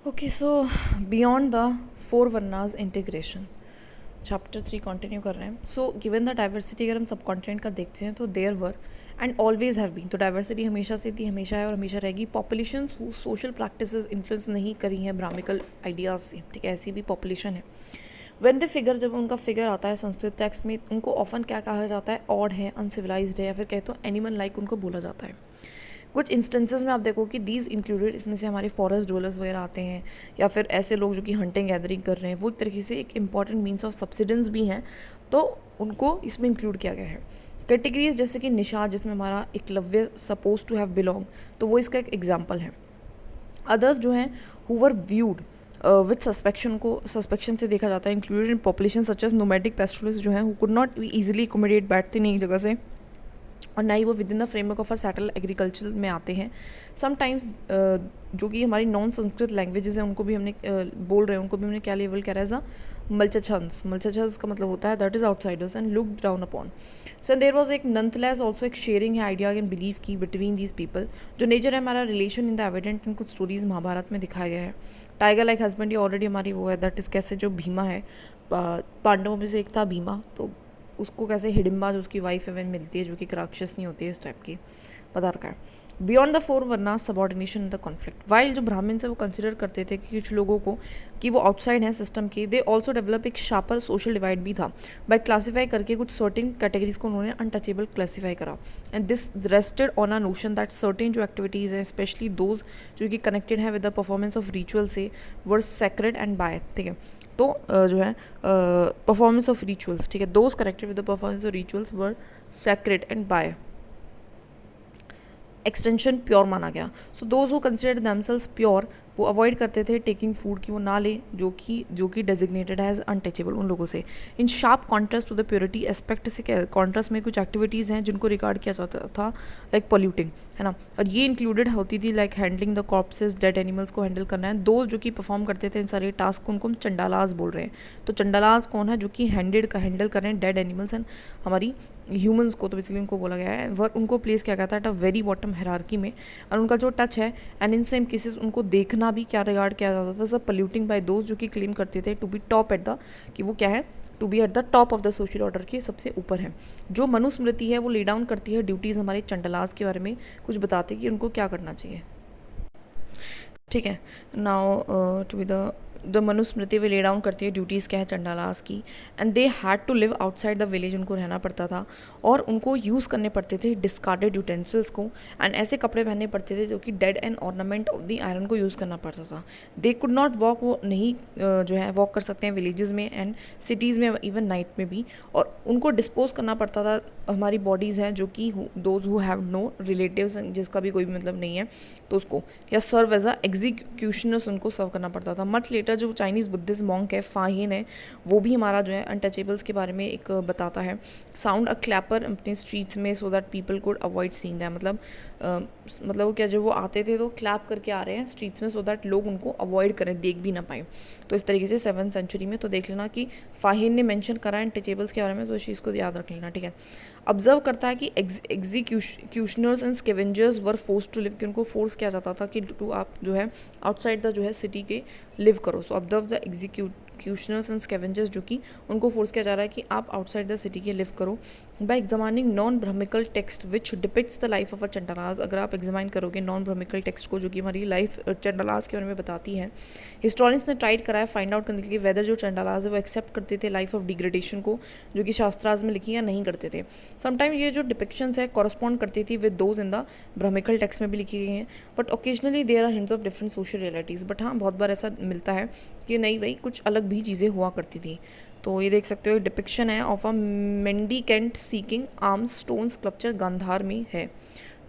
Okay so beyond the four वर्नाज integration chapter 3 continue कर रहे हैं. सो गिवन द डाइवर्सिटी अगर हम सब कॉन्टिनेंट का देखते हैं तो there were and always have been. तो डाइवर्सिटी हमेशा से थी, हमेशा है और हमेशा रहेगी. Populations who social practices influence नहीं करी हैं ब्राह्मिकल आइडियाज़ से, ठीक है, ऐसी भी पॉपुलेशन है. व्हेन द फिगर, जब उनका फिगर आता है संस्कृत टेक्स्ट में, उनको ऑफन क्या कहा जाता है, ऑड है, अनसिविलाइज्ड है, या फिर कहते हो एनिमल लाइक उनको बोला जाता है. कुछ इंस्टेंसेस में आप देखो कि दीज इंक्लूडेड, इसमें से हमारे फॉरेस्ट डवेलर्स वगैरह आते हैं, या फिर ऐसे लोग जो कि हंटिंग गैदरिंग कर रहे हैं, वो एक तरीके से एक इंपॉर्टेंट मीन्स ऑफ सब्सिडेंस भी हैं, तो उनको इसमें इंक्लूड किया गया है. कैटेगरीज जैसे कि निषाद, जिसमें हमारा Eklavya suppose to have belong, तो वो इसका एक एग्जाम्पल है. अदर्स जो हैं हुवर व्यूड विथ सस्पेक्शन से देखा जाता है, included in population such as nomadic pastoralist, जो हैं who could not easily accommodate, बैठते नहीं एक जगह से, और ना ही वो within the framework of a settle agriculture में आते हैं. समटाइम्स जो कि हमारी नॉन संस्कृत लैंग्वेजेस हैं उनको भी हमने बोल रहे हैं, उनको भी हमने क्या लेवल करा एज अ मल्चछंस. मल्चछंस का मतलब होता है that is outsiders and look down upon. So there was एक नंथलेस ऑल्सो एक शेयरिंग है आइडिया एंड बिलीव की बिटवीन दीज पीपल. जो नेचर है हमारा relation in the evident in कुछ स्टोरीज महाभारत में दिखाया गया है. टाइगर लाइक हस्बैंड, ये ऑलरेडी हमारी वो है, दैट इज़ कैसे जो भीमा है, पांडवों में से एक था भीमा, तो उसको कैसे हिडिम्बा जो उसकी वाइफ है वह मिलती है, जो कि राक्षस नहीं होती है, इस टाइप की बता रखा है. Beyond the four varnas subordination in the conflict. While जो ब्राह्मण से वो कंसिडर करते थे कि कुछ लोगों को कि वो आउटसाइड हैं सिस्टम के, दे ऑल्सो डेवलप एक शार्पर सोशल डिवाइड भी था. बाय क्लासीफाई करके कुछ सर्टेन कैटेगरीज को उन्होंने अनटचेबल क्लासीफाई करा. And this rested on a notion that certain जो एक्टिविटीज़ हैं, स्पेशली दोज जो कि कनेक्टेड हैं with the performance of ritual से, वर सेक्रेड एंड बाय, ठीक है. तो जो है परफॉर्मेंस ऑफ रिचुअल्स, ठीक है, those connected with the performance of rituals were sacred and by extension pure माना गया. So those who considered themselves pure, वो अवॉइड करते थे टेकिंग फूड की वो ना ले जो कि डेजिग्नेटेड एज अनटचेबल उन लोगों से. In sharp contrast to the purity aspect से कॉन्ट्रास्ट में कुछ एक्टिविटीज़ हैं जिनको रिगार्ड किया जाता था लाइक पॉल्यूटिंग, है ना, और ये इंक्लूडेड होती थी like handling the corpses, dead animals को हैंडल करना है. दो जो कि परफॉर्म करते थे इन सारे टास्क को, उनको हम चंडालाज बोल रहे हैं. तो चंडालाज कौन है, जो कि हैंडल कर रहे हैं डेड एनिमल्स एंड हमारी ह्यूमंस को, तो बेसिकली उनको बोला गया है, वर उनको प्लेस किया गया था at a very bottom hierarchy में. और उनका जो टच है एंड इन सेम केसेस उनको देखना भी क्या रिगार्ड किया जाता था, सब पोल्यूटिंग बाय दोज जो कि क्लेम करते थे to be top at the, कि वो क्या है, to be at the top of the social order के सबसे ऊपर है. जो मनुस्मृति है वो ले डाउन करती है ड्यूटीज़ हमारे चंडलाज के बारे में, कुछ बताते कि उनको क्या करना चाहिए, ठीक है. Now to be the Manusmriti way lay down करती है ड्यूटीज़ क्या है चंडालास की. And they had to live outside the village, उनको रहना पड़ता था और उनको यूज़ करने पड़ते थे डिस्कार्डेड यूटेंसिल्स को, एंड ऐसे कपड़े पहनने पड़ते थे जो कि dead and ornament of the iron को यूज़ करना पड़ता था. दे कुड नॉट वॉक, वो नहीं जो है वॉक कर सकते हैं विलेजेस में एंड सिटीज़ में, इवन नाइट में भी. और उनको डिस्पोज करना पड़ता था, हमारी बॉडीज़ हैं जो कि those who have no relatives, जिसका भी कोई भी मतलब नहीं है, तो उसको, या सर्व एज अ एग्जीक्यूशनर्स उनको सर्व करना पड़ता था. मच लेटर जो चाइनीज़ बुद्धिस्ट मॉन्क है फाहिन है, वो भी हमारा जो है अनटचेबल्स के बारे में एक बताता है. साउंड अ क्लैपर अपने स्ट्रीट्स में so that people could avoid seeing them, मतलब वो क्या, जब वो आते थे तो क्लैप करके आ रहे हैं स्ट्रीट्स में सो दैट लोग उनको अवॉइड करें, देख भी ना पाएँ. तो इस तरीके से 7th सेंचुरी में, तो देख लेना कि फाहिन ने मेंशन करा अनटचेबल्स के बारे में, तो इस चीज़ को याद रख लेना, ठीक है. ऑब्जर्व करता है कि executioners and scavengers were forced to live, कि उनको फोर्स किया जाता था कि टू आप जो है आउटसाइड द जो है सिटी के लिव करो. So observe the executioners and scavengers, जो कि उनको फोर्स किया जा रहा है कि आप आउटसाइड द सिटी के लिव करो. By examining non brahmanical text which depicts the life of a chandalas, अगर आप एग्जामिन करोगे नॉन ब्रह्मिकल टेक्स्ट को जो कि हमारी लाइफ चंडालाज के बारे में बताती है. हिस्टोरियंस ने ट्राइड करा है फाइंड आउट करने के लिए वेदर जो चंडालाज है वो एक्सेप्ट करते थे लाइफ ऑफ डिग्रेडेशन को, जो कि शास्त्राज में लिखी या नहीं करते थे. समटाइम ये जो डिपिक्शंस है कॉरस्पॉन्ड करती थी with those in the brahmanical text में भी लिखी गई हैं, but occasionally there are hints of different social realities. But हाँ, बहुत बार ऐसा मिलता है कि नहीं भाई कुछ अलग भी चीज़ें हुआ करती थी. तो ये देख सकते हो डिपिक्शन है of a mendicant seeking arms stone sculpture Gandhara में है.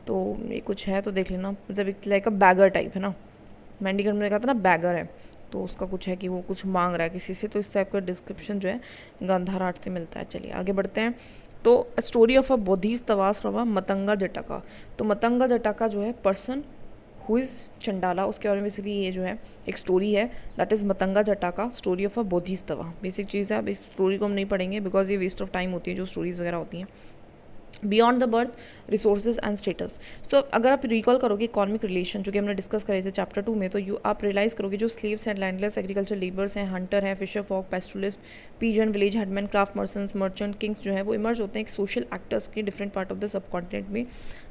तो ये कुछ है तो देख लेना, मतलब एक लाइक अ बैगर टाइप है ना, मेंडिकेंट में कहा था ना बैगर है, तो उसका कुछ है कि वो कुछ मांग रहा है किसी से, तो इस टाइप का डिस्क्रिप्शन जो है गांधार आर्ट से मिलता है. चलिए आगे बढ़ते हैं. तो story of a bodhisattvas from a Matanga Jataka. तो मतंगा जटाका जो है पर्सन हु इज़ चंडाला, उसके बारे में बेसिकली ये जो है एक स्टोरी है, that is Matanga Jataka story of a bodhisattva. Basic चीज़ है, अब इस स्टोरी को हम नहीं पढ़ेंगे बिकॉज ये वेस्ट ऑफ टाइम होती है जो स्टोरीज़ वगैरह होती हैं. Beyond the birth resources and status. So अगर आप रिकॉल करोगे इकोनॉमिक रिलेशन जो कि हमने डिस्कस करे थे चैप्टर 2 में, तो आप रियलाइज करोगे जो स्लेव्स हैं, लैंडलेस एग्रीकल्चर लेबर्स हैं, हंटर हैं, fisher folk, pastoralist, peasant, village headman, craft merchants, merchant, kings जो है वो इमर्ज होते हैं एक सोशल एक्टर्स के different part of the subcontinent में।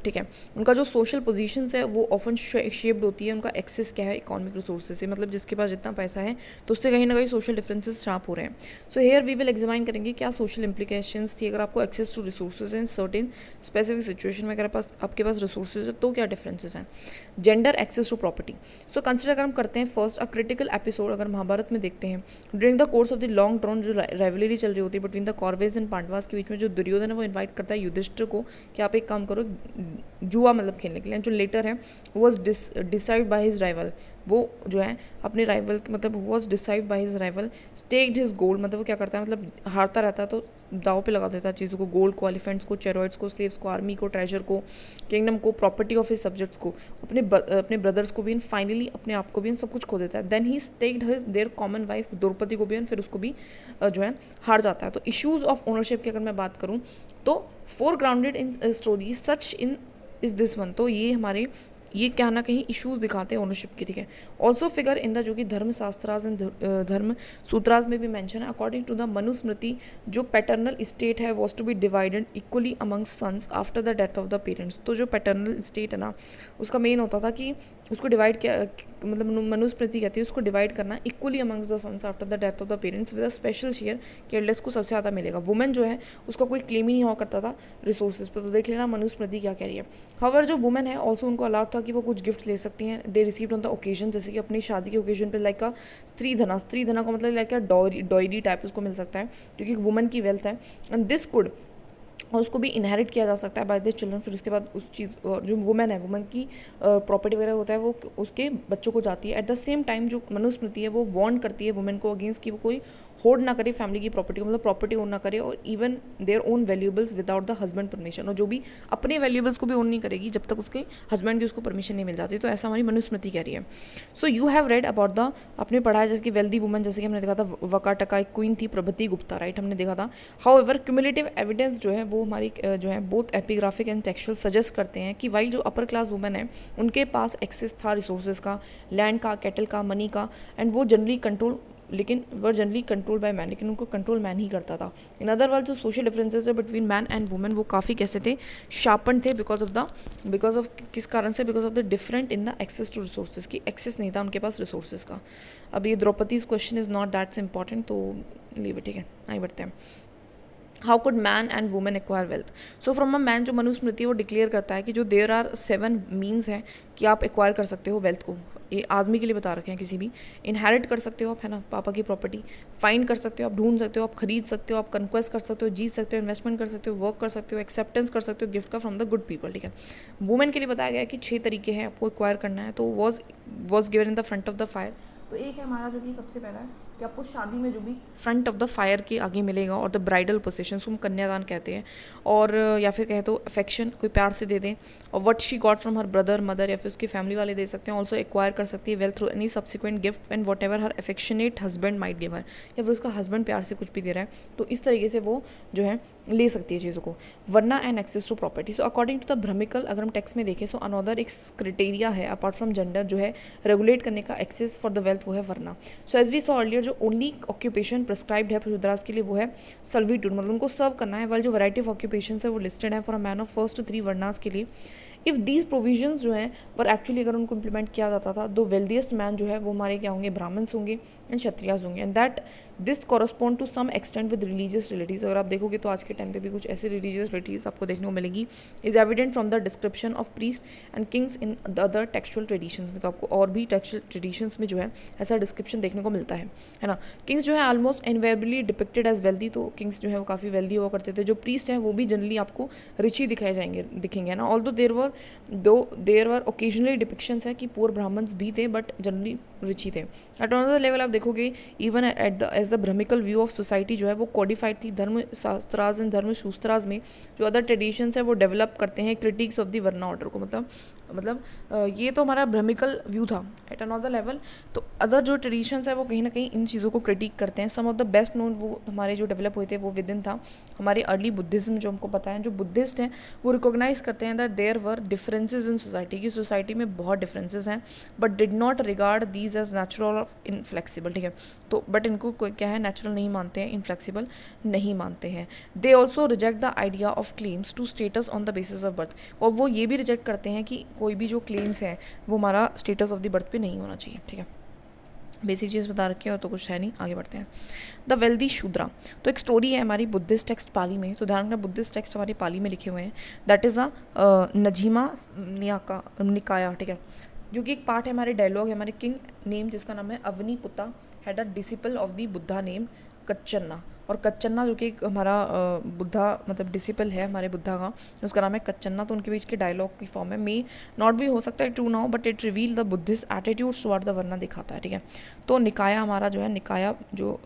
ठीक है, उनका जो सोशल पोजीशंस है वो ऑफन शेप्ड होती है उनका एक्सेस क्या है इकोनॉमिक रिसोर्सेज से, मतलब जिसके पास जितना पैसा है तो उससे कहीं ना कहीं सोशल डिफरेंसेस शार्प हो रहे हैं। So here we will examine करेंगे क्या सोशल इंप्लीकेशंस थी अगर आपको access to resources in certain specific situation में अगर आपके पास रिसोर्सेज है तो क्या डिफरेंसेस हैं। Gender access to property. So consider अगर हम करते हैं फर्स्ट अ क्रिटिकल एपिसोड अगर महाभारत में देखते हैं, during the course of the long drawn जो राइवलरी चल रही होती है बिटवीन द कौरवेज एंड पांडवास के बीच में, जो दुर्योधन है वो इन्वाइट करता है युधिष्ठिर को कि आप एक काम करो जुआ मतलब खेलने के लिए, जो लेटर है was decide by his rival, वो जो है अपने राइवल मतलब was decide by his rival stacked his gold, मतलब वो क्या करता है मतलब हारता रहता है तो दाव पे लगा देता है चीज़ों को, गोल्ड को, एलिफेंट्स को, चेरॉइड्स को, स्लेव्स को, आर्मी को, ट्रेजर को, किंगडम को, प्रॉपर्टी ऑफ हिज सब्जेक्ट्स को, अपने ब्रदर्स को भी एंड फाइनली अपने आप को भी सब कुछ खो देता है। Then he staked his their common wife Draupadi को भी एंड फिर उसको भी जो है हार जाता है। तो इश्यूज ऑफ ओनरशिप की अगर मैं बात करूँ तो foregrounded in story such in is this one, तो ये क्या ना कहीं इश्यूज दिखाते हैं ओनरशिप के। ठीक है, ऑल्सो फिगर इन द जो कि धर्म शास्त्राज एंड धर्म सूत्राज में भी मेंशन है, अकॉर्डिंग टू द मनुस्मृति जो पैटर्नल स्टेट है was to be divided equally amongst sons after the death of the parents. तो जो पैटर्नल स्टेट है ना उसका मेन होता था कि उसको डिवाइड किया, मतलब मनुस्मृति कहती है उसको डिवाइड करना equally amongst the sons after the death of the parents with a special share कि एल्डेस्ट को सबसे ज़्यादा मिलेगा। वुमेन जो है उसका कोई क्लेम ही नहीं हुआ करता था रिसोर्सेज पर। तो देख लेना मनुस्मृति क्या कह रही है। हाउएवर जो वुमेन है ऑल्सो उनको अलाउड था कि वो कुछ गिफ्ट ले सकती हैं, they received on the occasion, जैसे कि अपनी शादी के ओकेजन पे लाइक का स्त्री धना को मतलब लाइक डॉयरी टाइप उसको मिल सकता है क्योंकि वुमेन की वेल्थ है एंड दिस कुड, और उसको भी इनहेरिट किया जा सकता है बाय द चिल्ड्रन। फिर उसके बाद उस चीज़ जो वुमेन है वुमेन की प्रॉपर्टी वगैरह होता है वो उसके बच्चों को जाती है। एट द सेम टाइम जो मनुस्मृति है वो वार्न करती है वुमेन को अगेंस्ट कि वो कोई होल्ड ना करे फैमिली की प्रॉपर्टी को, मतलब प्रॉपर्टी ओन ना करे और even their own valuables without the husband permission, और जो भी अपने वैल्यूबल्स को भी ओन नहीं करेगी जब तक उसके हस्बैंड की उसको परमिशन नहीं मिल जाती। तो ऐसा हमारी मनुस्मृति कह रही है। So you have read about the, आपने पढ़ा है जैसे कि वेल्दी वुमन, जैसे कि हमने देखा था वकाटका एक क्वीन थी प्रभति गुप्ता, राइट, हमने देखा था। हाउएवर क्यूमुलेटिव एविडेंस जो है वो हमारी जो है both epigraphic and textual suggest करते हैं कि वाइल जो अपर क्लास वुमेन है उनके पास एक्सेस था रिसोर्सेज का, लैंड का, कैटल का, मनी का, एंड वो जनरली कंट्रोल बाय मैन, लेकिन उनको कंट्रोल मैन ही करता था। इन अदर वर्ड जो सोशल डिफरेंसेस है बिटवीन मैन एंड वुमेन वो काफ़ी कैसे थे, शार्पन थे बिकॉज ऑफ किस कारण से, because of the different in the access to resources की एक्सेस नहीं था उनके पास रिसोर्सेज का। अब ये Draupadi's question is not that's important, तो लीव इट, ठीक है, आगे बढ़ते हैं। How could man and women acquire wealth. So from a man जो मनुस्मृति वो डिक्लेयर करता है कि जो देयर आर 7 मीन्स हैं कि आप एक्वायर कर सकते हो वेल्थ को, ये आदमी के लिए बता रखे हैं, किसी भी इनहेरिट कर सकते हो आप, है ना, पापा की प्रॉपर्टी, फाइंड कर सकते हो आप, ढूंढ सकते हो आप, खरीद सकते हो आप, कन्क्वेस्ट कर सकते हो, जीत सकते हो, इन्वेस्टमेंट कर सकते हो, वर्क कर सकते हो, एक्सेप्टेंस कर सकते हो गिफ्ट का फ्रॉम द गुड पीपल। ठीक है, वुमेन के लिए बताया गया है कि 6 तरीके हैं आपको एक्वायर करना है, तो was given in the front of the fire. तो एक है हमारा जो कि सबसे पहला है कि आपको शादी में जो भी फ्रंट ऑफ द फायर के आगे मिलेगा, और द ब्राइडल पोसेशन को हम कन्यादान कहते हैं, और या फिर कहें तो अफेक्शन, कोई प्यार से दे दें, और what she got from her brother mother या फिर उसके फैमिली वाले दे सकते हैं। ऑल्सो एक्वायर कर सकती है wealth through any subsequent gift and what ever her affectionate husband might give her, या फिर उसका हस्बैंड प्यार से कुछ भी दे रहा है तो इस तरीके से वो जो है ले सकती है चीज़ों को। Varna and access to property. So according to the brahmanical अगर हम टेक्स्ट में देखें, सो अनदर एक क्राइटेरिया है अपार्ट फ्रॉम जेंडर जो है रेगुलेट करने का एक्सेस फॉर द वेल्थ, वो है varna. So as we saw earlier जो ओनली ऑक्यूपेशन प्रिस्क्राइब्ड है शूद्रास के लिए वो है सर्विट्यूड, मतलब उनको सर्व करना है, वाइल जो वैरायटी ऑफ ऑक्यूपेशन है वो लिस्टेड है for a man of first 3 वर्नास के लिए। इफ़ दीज प्रोविजंस जो हैं पर एक्चुअली अगर उनको इम्प्लीमेंट किया जाता था, दो वेल्दिएस्ट मैन जो है वो हमारे क्या होंगे, ब्राह्मण्स होंगे एंड क्षत्रियाज होंगे, and that this correspond to some extent with religious relatives. अगर आप देखोगे तो आज के टाइम पे भी कुछ ऐसे रिलीजियस रिलेटिव्स आपको देखने को मिलेगी, is evident from the description of priest and kings in the other textual traditions में। तो आपको और भी टेक्सचुअल ट्रेडिशंस में जो है ऐसा डिस्क्रिप्शन देखने को मिलता है ना। किंग्स जो है almost invariably depicted as wealthy, तो किंग्स जो है वो काफ़ी वेल्दी हुआ करते थे। जो प्रीस्ट है वो भी जनरली आपको रिच ही दिखेंगे ना, although there were occasionally depictions है कि पुअर ब्राह्मण्स भी थे बट जनरली रिच ही थे। एट अनदर लेवल आप देखोगे even at the age the brahmanical view of society जो है वो कोडिफाइड थी धर्म शास्त्राज एंड धर्म शूस्त्राज में। जो अदर ट्रेडिशंस है वो डेवलप करते हैं critics of the varna order को, मतलब मतलब ये तो हमारा भ्रमिकल व्यू था एट अनदर लेवल। तो अदर जो ट्रेडिशंस है वो कहीं ना कहीं इन चीज़ों को क्रिटिक करते हैं। सम ऑफ द बेस्ट नोन वो हमारे जो डेवलप हुए थे वो विद इन था हमारे अर्ली बुद्धिज़्म, जो हमको पता है जो बुद्धिस्ट हैं वो रिकॉग्नाइज करते हैं that there were differences in society, की सोसाइटी में बहुत डिफरेंसेस हैं, but did not regard these as natural और इनफ्लेक्सिबल। ठीक है, तो बट इनको क्या है, नेचुरल नहीं मानते हैं, इनफ्लेक्सिबल नहीं मानते हैं। They also reject the idea of claims to status on the basis of birth, और वो ये भी रिजेक्ट करते हैं कि कोई भी जो क्लेम्स है वो हमारा स्टेटस ऑफ द बर्थ पे नहीं होना चाहिए। ठीक है, बेसिक चीज़ बता रखी है और तो कुछ है नहीं, आगे बढ़ते हैं। द वेल्दी शूद्रा, तो एक स्टोरी है हमारी बुद्धिस्ट टेक्स्ट पाली में, तो ध्यान रखना बुद्धिस्ट टेक्स्ट हमारे पाली में लिखे हुए हैं। That is a Najima निकाया। ठीक है, जो कि एक पार्ट है हमारे डायलॉग है हमारे किंग नेम जिसका नाम है Avaniputta had a disciple of the Buddha name Kacchana, और कच्चन्ना जो कि एक हमारा बुद्धा मतलब डिसिपल है हमारे बुद्धा का, उसका नाम है कच्चन्ना। तो उनके बीच के डायलॉग की फॉर्म है, मे नॉट भी हो सकता है true now but it reveal the Buddhist attitudes toward the varna दिखाता है। ठीक है, तो निकाया हमारा जो है, निकाया जो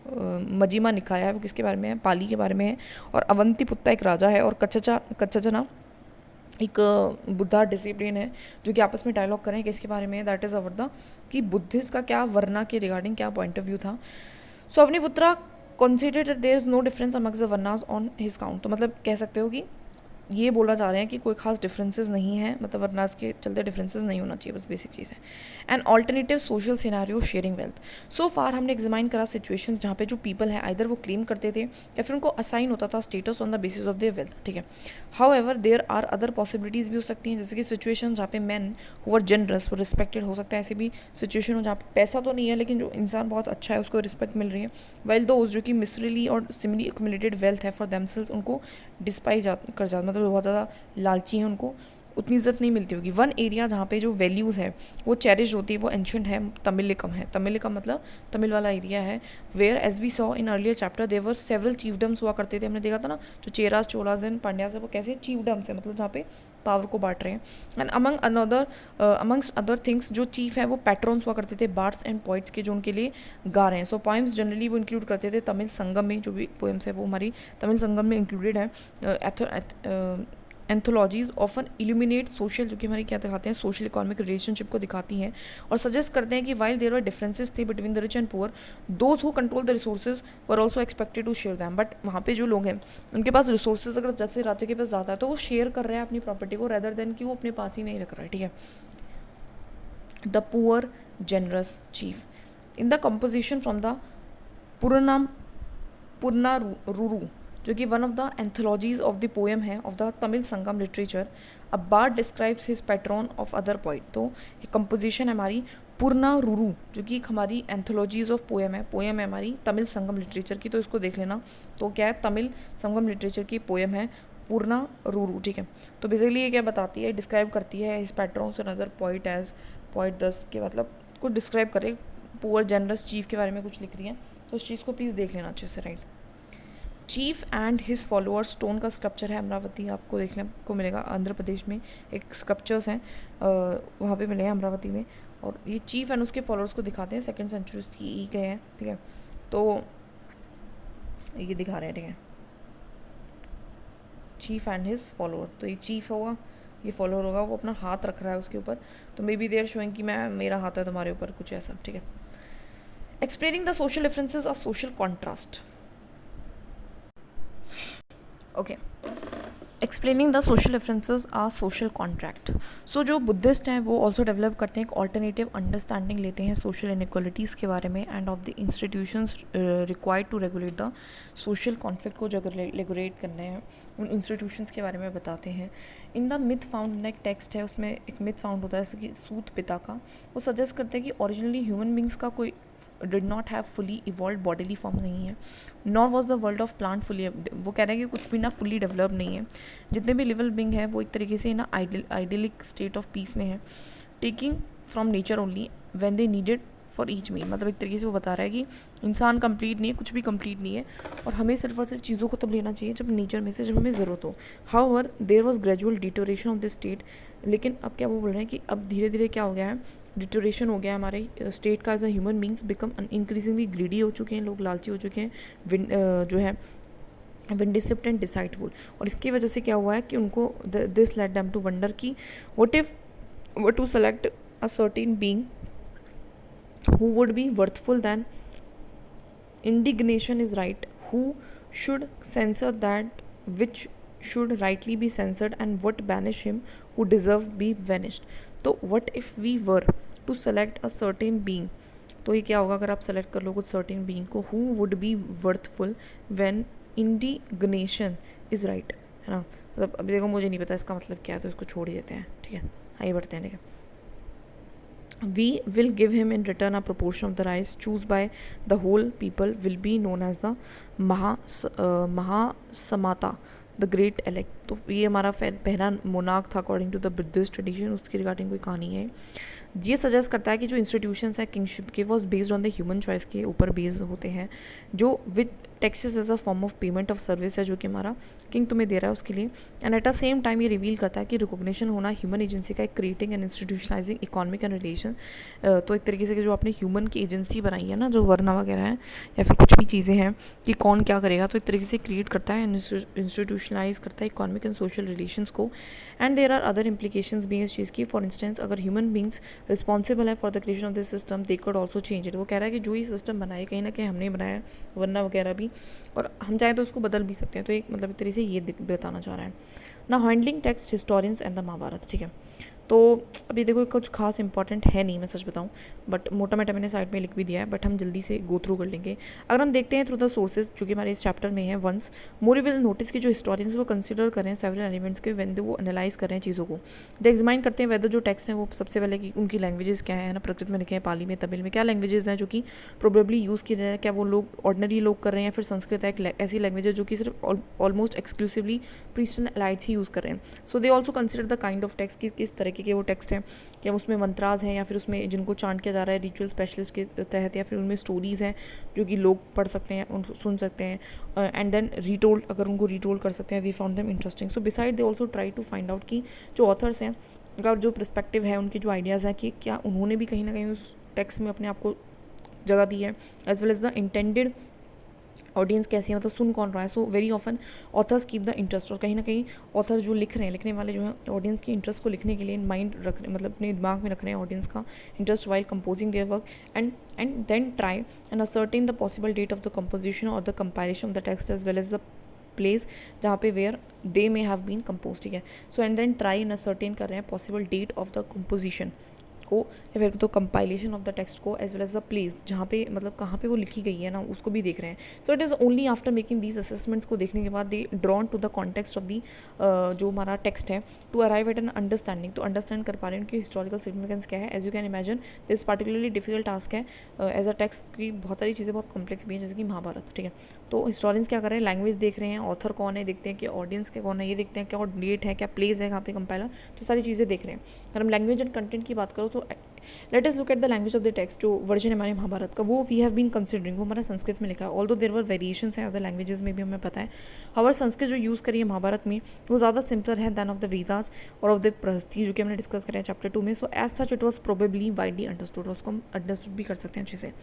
मजीमा निकाया है वो किसके बारे में है, पाली के बारे में है। और अवंतीपुत्ता एक राजा है, और कच्चना एक बुद्धा डिसिप्लिन है, जो कि आपस में डायलॉग करें किसके बारे में, दैट इज़ अवर द कि बुद्धिस्ट का क्या वर्ना के रिगार्डिंग क्या पॉइंट ऑफ व्यू था। So Avaniputra considered there is no difference amongst the varnas on his count, तो मतलब कह सकते हो कि ये बोलना चाह रहे हैं कि कोई खास डिफरेंसेस नहीं है, मतलब वर्नास के चलते डिफरेंसेस नहीं होना चाहिए, बस बेसिक चीज़ है। And alternative social scenario sharing wealth, so far हमने एग्जामाइन करा सिचुएशंस जहाँ पे जो पीपल है आइदर वो क्लेम करते थे या फिर उनको असाइन होता था status on the basis of their wealth. ठीक है, however there are other possibilities भी हो सकती हैं, जैसे कि सिचुएशन जहाँ पे मैन हुआ जनरस वो रिस्पेक्टेड हो सकता है, ऐसी भी सिचुएशन हो जहाँ पे पैसा तो नहीं है लेकिन जो इंसान बहुत अच्छा है उसको रिस्पेक्ट मिल रही है, वेल दोज जो कि मिसरीली और सिमिली एक्यूमुलेटेड वेल्थ है फॉर देमसेल्स उनको डिस्पाइज कर जाता, मतलब बहुत ज़्यादा लालची हैं उनको उतनी इज्जत नहीं मिलती होगी। वन एरिया जहाँ पे जो वैल्यूज़ है वो चेरिश होती है वो एंशंट है, तमिलिकम है। तमिलिकम मतलब तमिल वाला एरिया है, where as we saw in earlier chapter there were several chiefdoms हुआ करते थे, हमने देखा था ना जो चेरास चोलाज एंड पांड्याज है वो कैसे चीफडम्स है, मतलब जहाँ पे पावर को बांट रहे हैं। एंड अमंगस्ट अदर थिंग्स जो चीफ है वो पैट्रॉन्स हुआ करते थे बार्ड्स एंड पोइट्स के, जो उनके लिए गा रहे हैं। सो पोइम्स जनरली वो इंक्लूड करते थे तमिल संगम में, जो भी पोएम्स है वो हमारी तमिल संगम में इंक्लूडेड है। एंथोलॉजीज ऑफन इल्यूमिनेट सोशल, जो कि हमारी क्या दिखाते हैं, सोशल इकोनॉमिक रिलेशनशिप को दिखाती हैं और सजेस्ट करते हैं कि वाइल देयर वर डिफरेंसेस थे between the rich and poor, those who control the resources were also expected to share them, but वहाँ पे जो लोग हैं उनके पास रिसोर्सेज अगर जैसे राज्य के पास ज़्यादा है तो वो शेयर कर रहे हैं अपनी प्रॉपर्टी को, रेदर देन कि वो अपने पास ही नहीं रख रहा है। ठीक है, the poor generous chief in the composition from the पुरनाम पुरनारुरु, जो कि one of the anthologies of the poem है of the Tamil Sangam literature. A bard describes his patron of other poet, तो ये कंपोजिशन है हमारी पुरनारुरु, जो कि एक हमारी एंथोलॉजीज ऑफ पोएम है हमारी तमिल संगम लिटरेचर की, तो इसको देख लेना। तो क्या है, तमिल संगम लिटरेचर की पोएम है पुरनारुरु। ठीक है, तो बेसिकली ये क्या बताती है, डिस्क्राइब करती है his patrons and other poet as poet 10 के, मतलब कुछ डिस्क्राइब करे पुअर जनरस चीफ के बारे में कुछ लिख रही है, तो उस चीज़ को प्लीज़ देख लेना अच्छे से, right. Cheap and his followers stone का स्कल्पचर है अमरावती, आपको देखने को मिलेगा आंध्र प्रदेश में एक स्कल्पचर्स हैं वहाँ पे मिले हैं अमरावती में, और ये चीफ एंड उसके फॉलोअर्स को दिखाते हैं, 2nd सेंचुरी की गए हैं। ठीक है, तो ये दिखा रहे हैं। ठीक है, चीफ एंड हिज फॉलोअर, तो ये चीफ होगा, ये फॉलोअर होगा, वो अपना हाथ रख रहा है उसके ऊपर, तो मे बी देयर शोइंग कि मैं मेरा हाथ है तुम्हारे ऊपर, कुछ ऐसा। ठीक है, explaining the social differences of social contrast. Okay, explaining the social differences or social contract. So जो बुद्धिस्ट हैं वो ऑल्सो डेवलप करते हैं एक ऑल्टरनेटिव अंडरस्टैंडिंग लेते हैं सोशल इनइक्वालिटीज़ के बारे में and of the institutions required to regulate the social conflict को जो रेगुलेट करने हैं उन इंस्टीट्यूशंस के बारे में बताते हैं। इन द मिथ फाउंड एक टेक्स्ट है, उसमें एक मिथ फाउंड होता है जैसे कि सूत पिता का, वो सजेस्ट करते हैं कि ओरिजिनली ह्यूमन बींग्स का कोई did not have fully evolve bodily form नहीं है, nor was the world of plant fully, वो कह रहे हैं कि कुछ भी ना फुली डेवलप नहीं है, जितने भी लिवल बिंग है वो एक तरीके से ना आइडियलिक स्टेट ऑफ पीस में है, taking from nature only when they needed for each meal, मतलब एक तरीके से वो बता रहा है कि इंसान कंप्लीट नहीं है, कुछ भी कंप्लीट नहीं है, और हमें सिर्फ और सिर्फ चीज़ों को तब लेना चाहिए जब नेचर में से जब हमें ज़रूरत हो। However there was gradual deterioration of this state, लेकिन अब क्या वो बोल रहे हैं कि अब धीरे धीरे क्या हो गया है, डिटोरेशन हो गया हमारे स्टेट का, as a human beings become increasingly greedy हो चुके हैं, लोग लालची हो चुके हैं, जो है विंडिसिप्ट एंड डिसाइडफुल, और इसकी वजह से क्या हुआ है कि उनको this let them to wonder कि what if were to select a certain being who would be worthful, then indignation is right. Who should censor that which should rightly be censored, and what banish him who deserve be banished. तो what if we were to select a certain being, तो ये क्या होगा अगर आप select कर लो कुछ certain being को, who would be worthful when indignation is right, है ना. मतलब अभी देखो मुझे नहीं पता इसका मतलब क्या है, तो इसको छोड़ ही देते हैं. ठीक है, आइए बढ़ते हैं. ठीक है, we will give him in return a proportion of the rice choose by the whole people will be known as the Mahasammata the great elect. तो ये हमारा पहला मोनार्क था according to the Buddhist tradition. उसके रिगार्डिंग कोई कहानी है. ये सजेस्ट करता है कि जो इंस्टीट्यूशंस है किंगशिप के वो based on the human choice के ऊपर बेस्ड होते हैं, जो with taxes as a form of payment of service है जो कि हमारा किंग तुम्हें दे रहा है उसके लिए. And eight the same time ये रिवील करता है कि रिकॉग्निशन होना ह्यूमन एजेंसी का एक creating and इंस्टीट्यूशनलाइजिंग economic and relation. तो एक तरीके से जो आपने ह्यूमन की एजेंसी बनाई है ना, जो वरना वगैरह है या फिर कुछ भी चीज़ें हैं कि कौन क्या करेगा, तो एक तरीके से क्रिएट करता है, इंस्टीट्यूशनलाइज करता है इकोनॉमिक एंड सोशल रिलेशंस को. And there are other implications भी इस चीज़ की. फॉर इंस्टेंस अगर ह्यूमन बींग्स रिस्पॉन्सिबल है for the creation of this system, they could also change it. वो कह रहा है कि जो ये सिस्टम बनाया कहीं ना कहीं हमने बनाया वरना वगैरह भी, और हम चाहें तो उसको बदल भी सकते हैं. तो एक मतलब एक तरीके से ये बताना चाह रहा है ना. Handling text historians and the Mahabharata. ठीक है, तो अभी देखो कुछ खास इंपॉर्टेंट है नहीं, मैं सच बताऊं, बट मोटा मोटा मैंने साइड में लिख भी दिया है, बट हम जल्दी से गो थ्रू कर लेंगे. अगर हम देखते हैं थ्रू द सोर्सेज जो कि हमारे इस चैप्टर में है, वंस मोर विल नोटिस कि जो हिस्टोरियंस वो कंसिडर कर रहे हैं सेवरल एलिमेंट्स के व्हेन वो एनालाइज कर रहे हैं चीज़ों को, दे एग्जामाइन करते हैं वेदर जो टेक्स्ट हैं वो सबसे पहले कि उनकी लैंग्वेजेस क्या है ना. प्रकृति में लिखे हैं, पाली में, तमिल में, क्या लैंग्वेजेस हैं जो कि प्रोबेबली यूज़ किए जाए, क्या वो लोग ऑर्डिनरी लोग कर रहे हैं, फिर संस्कृत है एक ऐसी लैंग्वेज है जो कि सिर्फ ऑलमोस्ट एक्सक्लूसिवली प्रीस्टन एलाइट्स ही यूज़ कर रहे हैं. So they also consider the kind of text, किस तरीके के वो टेक्स्ट हैं, क्या उसमें मंत्राज हैं या फिर उसमें जिनको चांट किया जा रहा है रिचुअल स्पेशलिस्ट के तहत, या फिर उनमें स्टोरीज़ हैं जो कि लोग पढ़ सकते हैं, उन सुन सकते हैं, एंड देन रीटोल्ड, अगर उनको रीटोल्ड कर सकते हैं, they found them interesting. So beside they also try to find out कि जो ऑथर्स हैं उनका जो पर्सपेक्टिव है, उनके जो आइडियाज़ हैं कि क्या उन्होंने भी कहीं ना कहीं उस टेक्स्ट में अपने आप को जगह दी है, as well as the intended audience कैसी है, मतलब सुन कौन रहा है. So very often authors keep the interest, और कहीं ना कहीं ऑथर जो लिख रहे हैं, लिखने वाले जो हैं ऑडियंस की इंटरेस्ट को लिखने के लिए माइंड रख रहे, मतलब अपने दिमाग में रख रहे हैं ऑडियंस का interest while composing their work, and then try and ascertain the possible date of the composition और the compilation of the text as well as the place जहाँ पे where they may have been compose. ठीक है, so and then try and ascertain कर रहे हैं possible date of the composition को या फिर तो कंपाइलेशन ऑफ द टेक्स्ट को, as well as the place जहाँ पे मतलब कहाँ पे वो लिखी गई है ना, उसको भी देख रहे हैं. So it is only after making these assessments को देखने के बाद they drawn to the context of the जो हमारा टेक्स्ट है, to arrive at an understanding, तो अंडरस्टैंड कर पा रहे हैं उनकी हिस्टोरिकल सिग्निफिकेंस क्या है. As you can imagine this particularly difficult task है एज अ टेक्स्ट की, बहुत सारी चीज़ें बहुत कॉम्प्लेक्स भी हैं जैसे कि महाभारत. ठीक है, तो हिस्टोरियंस क्या कर रहे हैं, लैंग्वेज देख रहे हैं, ऑथर कौन है देखते हैं, कि ऑडियंस के कौन है ये देखते हैं, क्या डेट है, क्या प्लेस है, कहाँ पे कंपाइलर, तो सारी चीज़ें देख रहे हैं. अगर हम लैंग्वेज एंड कंटेंट की बात करो तो let us look at the language of the text. जो वर्जन है हमारे महाभारत का वो वी हैव बीन कंसिडरिंग, वो हमारा संस्कृत में लिखा है. ऑल्दो देयर वर वेरिएशंस हैं अदर लैंग्वेजेस में भी, हमें पता है. हमारा संस्कृत जो यूज़ करी है महाभारत में वो ज़्यादा सिंपलर है दैन ऑफ द वेदास और ऑफ द प्रहस्ती जो कि हमने डिस्कस करें चैप्टर 2 में. So as such it was probably widely understood, उसको हम अंडरस्टूड भी कर सकते हैं अच्छे से.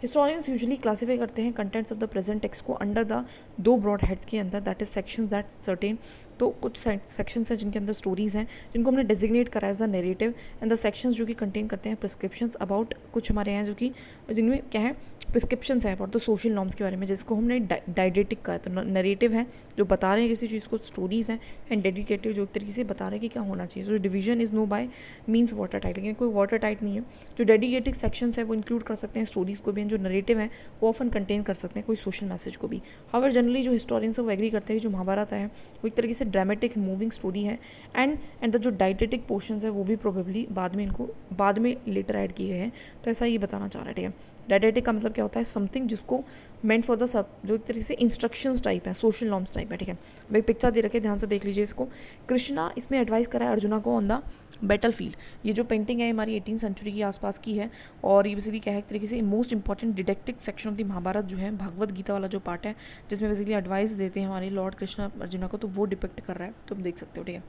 हिस्टोरियंस यूजुअली क्लासीफाई करते हैं contents of the present text को अंडर द दो ब्रॉड हेड्स के अंदर, that is sections that certain. तो कुछ सेक्शंस हैं जिनके अंदर स्टोरीज़ हैं जिनको हमने डेजिग्नेट करा as the narrative, and the sections जो कि कंटेन करते हैं प्रिस्क्रिप्शंस अबाउट, कुछ हमारे यहाँ जो कि जिनमें क्या है प्रिस्क्रिप्शंस है अबाउट द सोशल नॉर्म्स के बारे में, जिसको हमने डाइडेटिक कहा. तो नैरेटिव है जो बता रहे हैं किसी चीज़ को, स्टोरीज़ हैं, एंड डेडिकेटिव जो एक तरीके से बता रहे हैं कि क्या होना चाहिए. So division is no by means watertight, लेकिन कोई वाटर टाइट नहीं है. जो डेडिकेटिव सेक्शंस है वो इंक्लूड कर सकते हैं स्टोरीज़ को भी, एंड जो नरेटिव है वो ऑफन कंटेन कर सकते हैं कोई सोशल मैसेज को भी. हाउएवर जनरली जो हिस्टोरियंस है वो एग्री करते हैं कि जो महाभारत है वो एक तरीके से ड्रामेटिक मूविंग स्टोरी है, एंड द जो डाइडेटिक पोर्शंस है वो भी प्रोबेबली बाद में लेटर ऐड किए गए हैं. तो ऐसा ये बताना चाह रहा है. ठीक है, डाइडेटिक का मतलब क्या होता है, समथिंग जिसको मेंट फॉर द सब, जो एक तरीके से इंस्ट्रक्शंस टाइप है, सोशल नॉर्म्स टाइप है. ठीक है, अब एक पिक्चर दे रखे, ध्यान से देख लीजिए इसको. कृष्णा इसमें एडवाइस करा है अर्जुना को ऑन द बैटल फील्ड. ये जो पेंटिंग है हमारी 18th सेंचुरी के आसपास की है, और ये बेसिकली क्या है एक तरीके से most important didactic section of the Mahabharata जो है, भागवत गीता वाला जो पार्ट है जिसमें बेसिकली एडवाइस देते हैं हमारे लॉर्ड कृष्णा अर्जुना को, तो वो डिपेक्ट कर रहा है. तो आप देख सकते हो. ठीक है,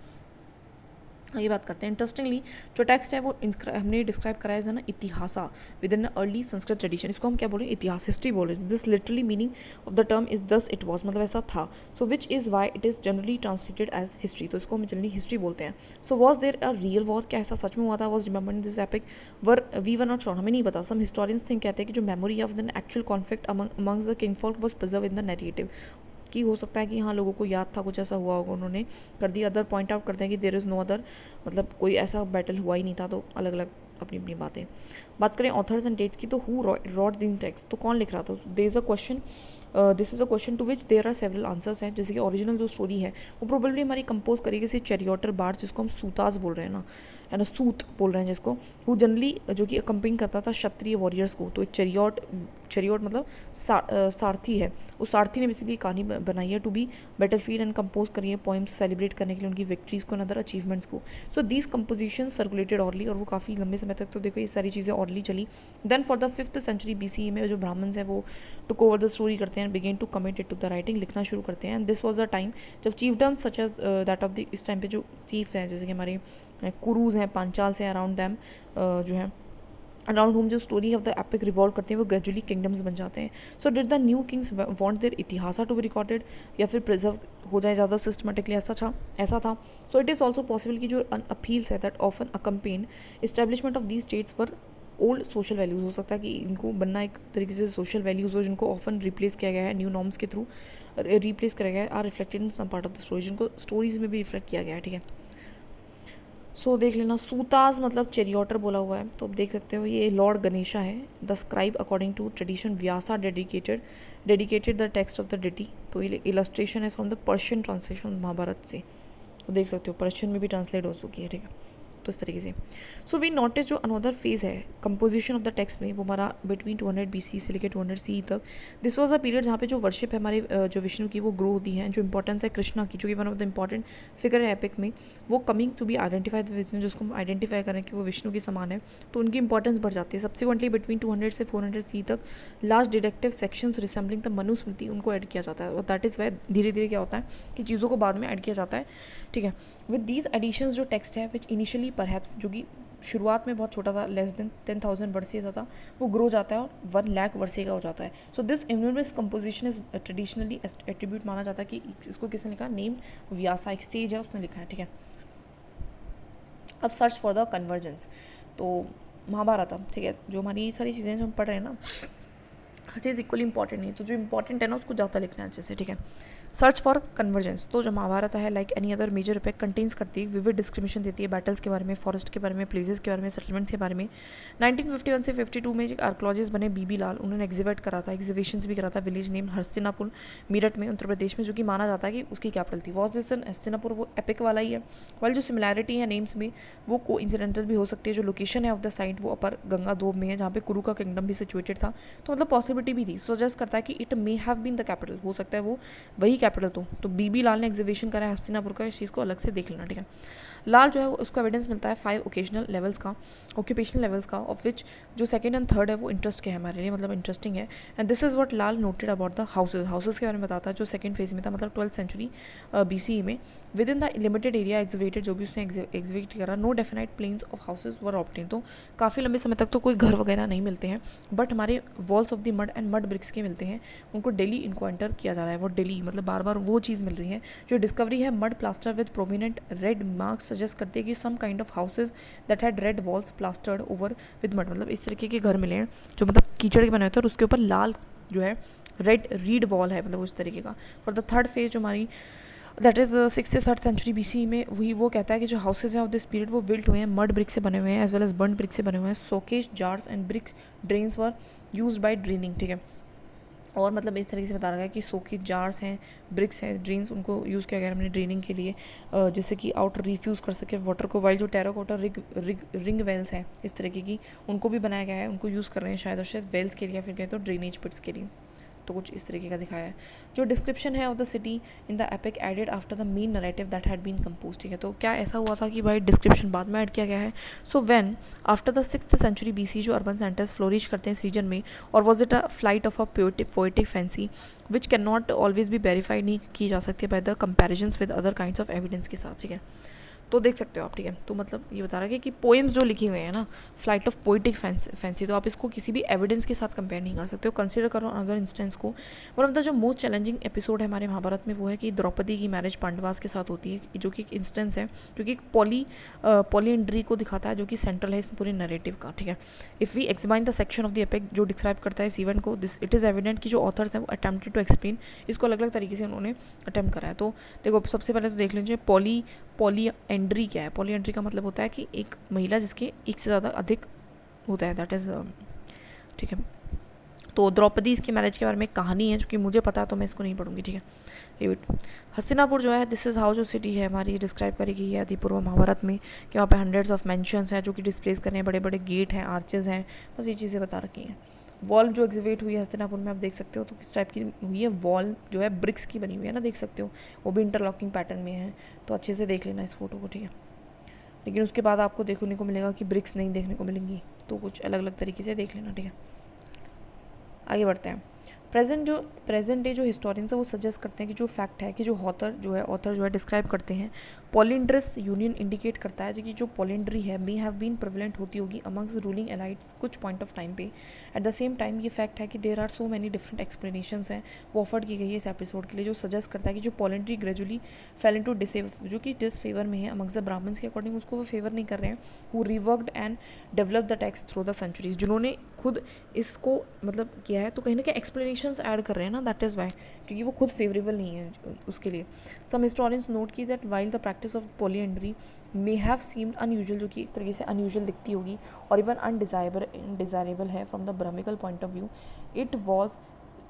ये बात करते हैं। इंटरेस्टिंगली जो टेक्स्ट है वो हमने डिस्क्राइब करा है ना itihasa within early Sanskrit tradition. इसको हम क्या बोल रहे हैं, इतिहास, हिस्ट्री बोल रहे हैं। This literally meaning of the term is thus it was, मतलब ऐसा था। So which is why it is generally translated as history, तो इसको हम जनरली हिस्ट्री बोलते हैं। So was there a real war, क्या ऐसा सच में हुआ था, was remembered this epic war we were not sure, हमें नहीं पता। सम हिस्टोरियंस थिंक, कहते हैं कि जो memory of the actual conflict amongst the king folk was preserve in the narrative, कि हो सकता है कि हाँ लोगों को याद था कुछ ऐसा हुआ होगा, उन्होंने कर दिया। अदर पॉइंट आउट करते हैं कि देयर इज़ नो अदर, मतलब कोई ऐसा बैटल हुआ ही नहीं था। तो अलग अलग अपनी अपनी बातें। बात करें ऑथर्स एंड डेट्स की, तो हु रॉट दिन टेक्स्ट, तो कौन लिख रहा था। There is a question, this is a question to which there are several answers हैं। जैसे कि ओरिजिनल जो स्टोरी है वो प्रोबेबली हमारी कंपोज करी किसी चैरियोटर बार्ड, जिसको हम सूतास बोल रहे हैं ना, है ना, सूत बोल रहे हैं जिसको, वो जनरली जो कि अकम्पेन करता था क्षत्रिय वॉरियर्स को। तो एक चैरियोट मतलब सारथी है, उस सारथी ने बेसिकली कहानी बनाई है to be battlefield and compose करी है पोइम्स सेलिब्रेट करने के लिए उनकी विक्ट्रीज़ को, अदर अचीवमेंट्स को। So these composition circulated hourly, और वो काफ़ी लंबे समय तक, तो देखो ये सारी चीज़ें ऑर्ली चली। Then for the 5th century BCE में जो ब्राह्मण्स हैं वो टुक ओवर द स्टोरी करते हैं, begin to commit it to the writing, लिखना शुरू करते हैं। And this was the time जब chiefdoms such as that of the, इस टाइम पे जो चीफ हैं जैसे कि हमारे कुरूज हैं, पांचाल से अराउंड दैम जो है अराउंड होम, जो story of the epic revolve करते हैं वो ग्रेजुअली किंगडम्स बन जाते हैं। So did the new kings want their itihasa to be recorded, या फिर प्रिजर्व हो जाए ज़्यादा सिस्टमेटिकली, ऐसा था। So it is also possible कि जो अपील्स है that often accompany establishment of these states were old social values, हो सकता है कि इनको बनना एक तरीके से सोशल वैल्यूज़ हो जिनको ऑफन रिप्लेस किया गया है न्यू नॉर्म्स के थ्रू, रिप्लेस किया गया है, or reflected in some part of the story, जिनको स्टोरीज में भी रिफ्लेक्ट किया गया है। ठीक है, सो देख लेना, सूतास मतलब चेरियोटर बोला हुआ है, तो अब देख सकते हो ये लॉर्ड गणेशा है। The scribe according to tradition Vyasa dedicated the text of the deity, तो ये इलस्ट्रेशन है from the Persian translation Mahabharata से, तो देख सकते हो पर्शियन में भी ट्रांसलेट हो चुकी है। ठीक है, तो इस तरीके से। सो वी नोटिस जो अनदर फेज़ है कंपोजिशन ऑफ द टेक्स्ट में, वो हमारा बिटवीन 200 BC से लेकर 200 CE तक। दिस वाज अ पीरियड जहाँ पे जो वर्शिप है हमारे जो विष्णु की वो ग्रो होती है, जो इंपॉर्टेंस है कृष्णा की, जो कि one of the important figure है एपिक में, वो coming to be identified Vishnu, जिसको हम आइडेंटिफाई करें कि वो विष्णु के समान है, तो उनकी इंपॉर्टेंस बढ़ जाती है। सब्सिक्वेंटली बिटवीन 200 से 400 CE तक last didactic sections resembling the Manusmriti, उनको ऐड किया जाता है, और दैट इज़ वाई धीरे धीरे क्या होता है कि चीज़ों को बाद में ऐड किया जाता है। ठीक है, विद दीज एडिशंस जो टेक्स्ट है विच इनिशियली परहैप्स, जो कि शुरुआत में बहुत छोटा था, लेस देन 10,000 वर्ड से था, वो ग्रो जाता है और 1 लाख वर्षे का हो जाता है। So this enormous composition is traditionally attribute माना जाता है कि इसको किसने लिखा, नेम व्यासा, एक सेज है उसने लिखा है। ठीक है, अब सर्च फॉर द कन्वर्जेंस, तो महाभारत, ठीक है, जो हमारी सारी चीज़ें जो हम पढ़ रहे हैं ना, हर चीज़ इक्वली इंपॉर्टेंट नहीं, तो जो इंपॉर्टेंट है ना उसको ज़्यादा लिखना है अच्छे से। ठीक है, सर्च फॉर कन्वर्जेंस, तो जो महाभारत है like any other major epic contains करती है विविड डिस्क्रिमिनेशन देती है बैटल्स के बारे में, फॉरेस्ट के बारे में, प्लेसेस के बारे में, सेटलमेंट्स के बारे में। 1951 से 52 में एक आर्कोलॉजिस्ट बने BB लाल, उन्होंने एग्जिबिट करा था, एग्जीबिशंस भी करा था विलेज नेम हस्तिनापुर मेरठ में, उत्तर प्रदेश में, जो कि माना जाता है कि उसकी कैपिटल थी। वॉज दिस हस्तिनापुर, वो एपिक वाला ही है। वाल जो सिमिलैरिटी है नेम्स में वो को इंसिडेंटल भी हो सकती है। जो लोकेशन है ऑफ द साइट वो अपर गंगा दोब में है, जहाँ पे कुरु का किंगडम भी सिचुएटेड था, तो मतलब पॉसिबिलिटी भी थी। सजेस्ट करता है कि it may have been the capital, हो सकता है वो वही कैपिटल तो BB लाल ने एग्जीबिशन करा है हस्तिनापुर का, इस चीज़ को अलग से देख लेना। ठीक है, लाल जो है उसको एविडेंस मिलता है 5 ओकेजनल लेवल्स का, ऑक्यूपेशनल लेवल्स का, ऑफ विच जो सेकंड एंड थर्ड है वो इंटरेस्ट के है हमारे लिए, मतलब इंटरेस्टिंग है। And this is what Lal noted about the houses के बारे में बताता है, जो सेकंड फेज में था, मतलब 12th सेंचुरी BCE में। Within the limited area exhibited, जो भी उसने एग्जिबिट करा, no definite plans of houses were obtain, तो काफ़ी लंबे समय तक तो कोई घर वगैरह नहीं मिलते हैं, बट हमारे walls of the mud and mud bricks के मिलते हैं, उनको डेली इनको एंटर किया जा रहा है, वो डेली मतलब बार बार वो चीज़ मिल रही है। जो डिस्कवरी है mud plaster with prominent red marks suggest करते हैं कि some kind of houses that had red walls plastered over with mud, मतलब इस तरीके के घर मिले हैं जो मतलब कीचड़ के बने होते हैं और उसके ऊपर लाल जो है रेड रीड वॉल है, मतलब उस तरीके का। फॉर द थर्ड फेज जो हमारी दैट इज़ 6th से 3rd सेंचुरी BCE में, वही वो कहता है कि जो हाउसेज हैं ऑफ दिस पीरियड वो बिल्ट हुए हैं मड ब्रिक से बने हुए हैं, as well as burnt brick से बने हुए हैं। Soakage jars and bricks drains were used by draining. ठीक है, और मतलब इस तरीके से बता रहा है कि सोकेज जार्स हैं, ब्रिक्स हैं, ड्रेन्स, उनको यूज़ किया गया हमने ड्रेनिंग के लिए, जिससे कि आउटर रिफ्यूज़ कर सके वाटर को। वाइल जो टेराकोटा रिंग वेल्स हैं इस तरीके की, उनको भी बनाया गया है, उनको यूज़ कर रहे हैं शायद और शायद वेल्स के लिए, फिर कहें तो ड्रेनेज पिट्स के लिए, तो कुछ इस तरीके का दिखाया है। जो डिस्क्रिप्शन है of the city in the epic added after the main narrative that had been compose. ठीक है, तो क्या ऐसा हुआ था कि भाई डिस्क्रिप्शन बाद में ऐड किया गया है। So when after the 6th century BC जो अर्बन सेंटर्स फ्लोरिश करते हैं इस रीजन में, और was it a flight of a poetic fancy which can not always be verified, नहीं की जा सकती by the comparisons with other kinds of evidence के साथ। ठीक है, तो देख सकते हो आप, ठीक है। तो मतलब ये बता रहा है कि पोएम्स जो लिखी हुई है ना, फ्लाइट ऑफ पोइटिक फैंसी, तो आप इसको किसी भी एविडेंस के साथ कंपेयर नहीं कर सकते हो। कंसिडर करो अगर इंस्टेंस को, वन ऑफ द जो मोस्ट चैलेंजिंग एपिसोड है हमारे महाभारत में वो है कि द्रौपदी की मैरिज पांडवास के साथ होती है, जो कि एक इंस्टेंस है जो कि एक पॉलीएंड्री को दिखाता है, जो कि सेंट्रल है इस पूरे नरेटिव का, ठीक है। If we examine the section of the epic जो डिस्क्राइब करता है इस इवेंट को, दिस इट इज़ एविडेंट कि जो ऑथर्स हैं वो अटेम्प्टेड टू एक्सप्लेन इसको अलग अलग तरीके से उन्होंने अटेम्प्ट करा है। तो देखो सबसे पहले तो देख लीजिए पॉलीएंड्री क्या है। पॉलीएंड्री का मतलब होता है कि एक महिला जिसके एक से ज़्यादा अधिक होता है, दैट इज़, ठीक है। तो द्रौपदी इसके मैरिज के बारे में एक कहानी है जो कि मुझे पता है, तो मैं इसको नहीं पढ़ूंगी, ठीक है। लिविट हस्तिनापुर जो है, दिस इज़ हाउ जो सिटी है हमारी डिस्क्राइब करी गई है आदि पूर्व महाभारत में, कि वहाँ पे हंड्रेड्स ऑफ मेंशंस हैं जो कि डिस्प्लेस करने हैं, बड़े बड़े गेट हैं, आर्चेज़ हैं, बस ये चीज़ें बता रखी हैं। वॉल जो एग्जिबिट हुई है हस्तिनापुर में आप देख सकते हो, तो किस टाइप की हुई है, वॉल जो है ब्रिक्स की बनी हुई है ना, देख सकते हो, वो भी इंटरलॉकिंग पैटर्न में है, तो अच्छे से देख लेना इस फोटो को, ठीक है। लेकिन उसके बाद आपको देखने को मिलेगा कि ब्रिक्स नहीं देखने को मिलेंगी, तो कुछ अलग अलग तरीके से देख लेना, ठीक है। आगे बढ़ते हैं। प्रेजेंट डे जो हिस्टोरियंस है वो सजेस्ट करते हैं कि जो फैक्ट है कि जो ऑथर जो है डिस्क्राइब करते हैं, पॉलिंड्रस यूनियन इंडिकेट करता है कि जो पॉलिंड्री है मे हैव बीन प्रेवलेंट होती होगी अमंग्स रूलिंग एलाइट्स कुछ पॉइंट ऑफ टाइम पे। एट द सेम टाइम ये फैक्ट है कि there are so many different explanations हैं वो ऑफर्ड की गई है इस एपिसोड के लिए, जो सजेस्ट करता है कि जो पॉलिंड्री ग्रेजुअली फेल इनटू जो कि डिसफेवर में है अमंग्स द ब्राह्मण्स के अकॉर्डिंग, उसको वो फेवर नहीं कर रहे हैं, who reworked and develop the text through the centuries, जिन्होंने खुद इसको मतलब किया है, तो कहीं ना कहीं एक्सप्लेनेशंस ऐड कर रहे हैं ना, दैट इज़ वाई, क्योंकि वो खुद फेवरेबल नहीं है उसके लिए। सम हिस्टोरियंस नोट की that while the practice of polyandry may have seemed unusual, जो कि एक तरीके से अनयूजुअल दिखती होगी और इवन अनडिज़ायरेबल है from the Brahmanical point of view, it was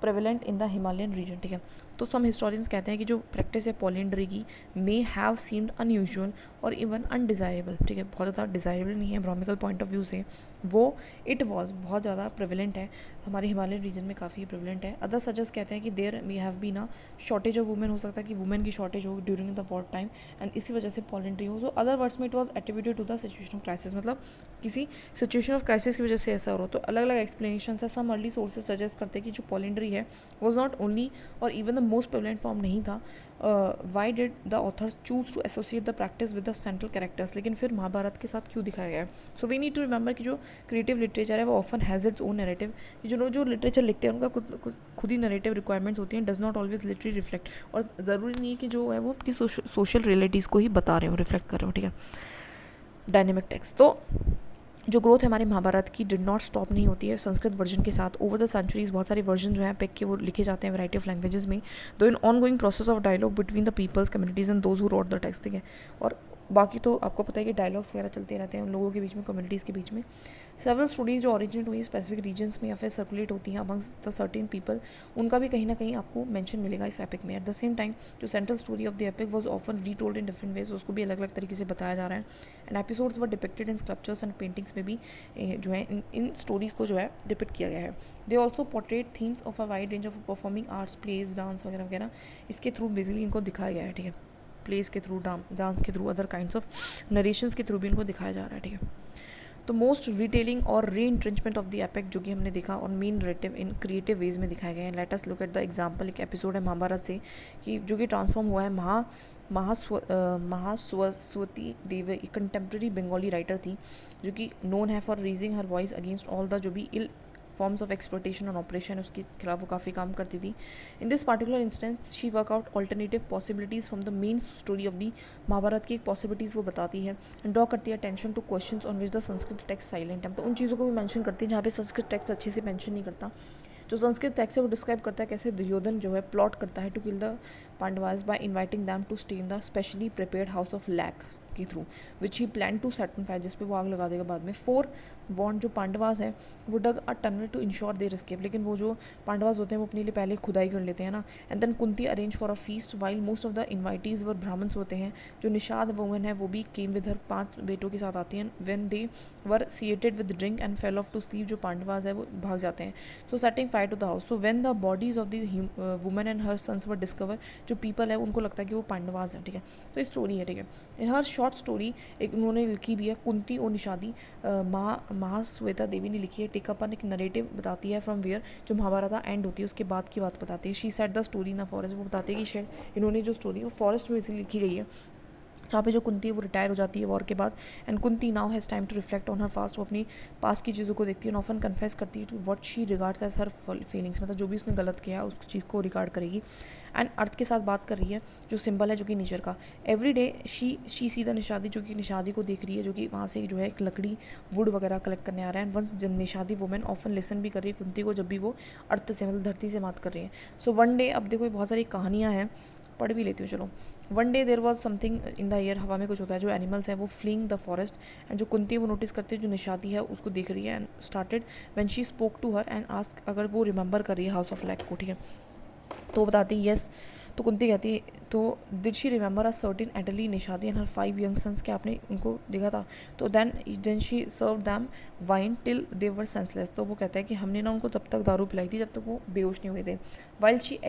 prevalent in the Himalayan region, ठीक है। तो सम हिस्टोरियंस कहते हैं कि जो प्रैक्टिस है पॉलिएंड्री की मे हैव सीम्ड अनयूजुअल और इवन अनडिज़ायरेबल, ठीक है, बहुत ज़्यादा डिज़ायरेबल नहीं है ब्रह्मिकल पॉइंट ऑफ व्यू से, वो इट वॉज बहुत ज़्यादा प्रेवलेंट है, हमारे हिमालयन रीजन में काफ़ी प्रेवलेंट है। अदर सजेस्ट कहते हैं कि there may have been a shortage of women, हो सकता है कि वुमेन की शॉर्टेज हो during the war time and इसी वजह से पॉलिएंड्री हो। सो अदर वर्ड्स में it was attributed to the situation of crisis, मतलब किसी सिचुएशन ऑफ क्राइसिस की वजह से ऐसा हो रहा, तो अलग अलग एक्सप्लेनेशन है। सम अर्ली सोर्सेज सजेस्ट करते हैं कि जो पॉलिएंड्री है वॉज नॉट ओनली और even the most prevalent form नहीं था। Why did the authors choose to associate the practice with the central characters, लेकिन फिर महाभारत के साथ क्यों दिखाया गया है। So we need to remember कि जो क्रिएटिव लिटरेचर है वो often has its own narrative, जो लिटरेचर लिखते हैं उनका खुद ही नैरेटिव रिक्वायरमेंट्स होती हैं, does not always literally reflect, और ज़रूरी नहीं है कि जो है वो अपनी सोशल रियलिटीज़ को ही बता रहे हो, रिफ्लेक्ट कर रहे हो, ठीक है। डायनेमिक टेक्स्ट, तो जो ग्रोथ है हमारे महाभारत की डिड नॉट स्टॉप नहीं होती है संस्कृत वर्जन के साथ। ओवर द सेंचुरीज बहुत सारे वर्जन जो हैं पेक के वो लिखे जाते हैं वैरायटी ऑफ लैंग्वेजेस में, though in ongoing process of dialogue between the peoples communities and those who wrote the text, ठीक है। और बाकी तो आपको पता है कि डायलॉग्स वगैरह चलते रहते हैं उन लोगों के बीच में, कम्युनिटीज़ के बीच में। सेवरल स्टोरीज जो ओरिजिनेट हुई स्पेसिफिक रीजन्स में या फिर सर्कुलेट होती हैं अमंग्स द सर्टेन पीपल, उनका भी कहीं ना कहीं आपको मेंशन मिलेगा इस एपिक में। एट द सेम टाइम जो central story of the epic was often retold in different ways, उसको भी अलग अलग तरीके से बताया जा रहा है। And episodes were depicted in sculptures and paintings में भी जो है इन स्टोरीज़ को जो है डिपिक्ट किया गया है। They also portrait themes of a wide range of performing arts, plays, dance वगैरह वगैरह, इसके थ्रू बेसिकली इनको दिखाया गया है, ठीक है। प्लेस के थ्रू, डांस के through, other kinds of narrations के थ्रू भी इनको दिखाया जा रहा है, ठीक है। तो मोस्ट रिटेलिंग और री इंट्रेंचमेंट ऑफ द एपिक जो कि हमने देखा और main narrative in creative ways में दिखाए गए हैं। Let us look at the example, एक एपिसोड है महाभारत से कि जो कि ट्रांसफॉर्म हुआ है महास्वती देव, एक कंटेम्प्रेरी बंगाली राइटर थी जो कि नोन है for raising her voice against all the जो भी इल फॉर्म्स ऑफ एक्सप्लोटेशन और ऑपरेशन, उसके खिलाफ वो काफ़ी काम करती थी। In this particular instance she work out alternative possibilities from the main story of the Mahabharata की एक पॉसिबिलिटीज़ वो बताती है एंड ड्रॉ करती है attention two questions on which the Sanskrit text silent है। तो उन चीज़ों को भी मेंशन करती है जहाँ पे संस्कृत टेक्स्ट अच्छे से मेंशन नहीं करता। जो संस्कृत टेक्स्ट है वो डिस्क्राइब करता है कैसे दुर्योधन जो है प्लॉट करता है to kill the Pandavas by inviting them to stay in the specially prepared house of lac के through which he plan to set on fire, जिस पे वो आग लगा देगा बाद में। फोर वॉन्ट जो पांडवास है वो dug a tunnel to ensure their escape, लेकिन वो जो पांडवास होते हैं वो अपने लिए पहले खुदाई कर लेते हैं ना। And then Kunti arrange for a feast while most of the invitees were Brahmans होते हैं। जो निषाद वुमेन है वो भी केम विद हर 5 बेटों के साथ आती हैं। When they were seated with drink and fell off to sleep, जो पांडवास है वो भाग जाते हैं। So setting fire to the house, so when the bodies of the women and her sons were discover, जो पीपल है उनको लगता है कि वो पांडवास हैं, ठीक है। तो ये स्टोरी है, ठीक है। इन हर शॉर्ट स्टोरी एक उन्होंने लिखी भी है कुंती और निषादी, महाश्वेता देवी ने लिखी है। टेक अपन एक नरेटिव बताती है फ्रॉम वेयर, जो महाभारत एंड होती है उसके बाद की बात बताती है। She said the story in the forest, वो बताती है कि शायद इन्होंने जो स्टोरी वो फॉरेस्ट में लिखी गई है जहाँ पे जो कुंती है वो रिटायर हो जाती है वॉर के बाद, and Kunti now has time to reflect on her past. वो अपनी पास्ट की चीज़ों को देखती है, ऑफन कन्फेस करती है to what she regards as her feelings, मतलब जो भी उसने गलत किया है उस चीज़ को रिगार्ड करेगी। एंड अर्थ के साथ बात कर रही है, जो सिंबल है जो कि नेचर का। Every day she see the Nishadi, जो कि निशादी को देख रही है, जो कि वहाँ से जो है एक लकड़ी वुड वगैरह कलेक्ट करने आ रहा है। And once Nishadi women often listen भी कर रही है कुंती को, जब भी वो अर्थ से मतलब धरती से बात कर रही है। सो वन डे, अब देखो बहुत सारी कहानियाँ हैं, पढ़ भी लेती हूँ चलो। One day there was something in the air, हवा में कुछ होता है, जो एनिमल्स हैं वो फ्लिंग द फॉरेस्ट। एंड जो कुंती है वो नोटिस करती है जो निशाती है उसको देख रही है, and started when she spoke to her and ask, अगर वो रिमेंबर कर रही है हाउस ऑफ लैक को, ठीक है, तो वो बताती है येस। तो कुंती कहती है, तो did she remember a certain elderly Nishadi and her 5 young sons, क्या आपने उनको देखा था? तो then she serve them wine till they were senseless. तो वो कहता है कि हमने ना उनको तब तक दारू पिलाई थी जब तक वो बेहोश नहीं हुए थे। While she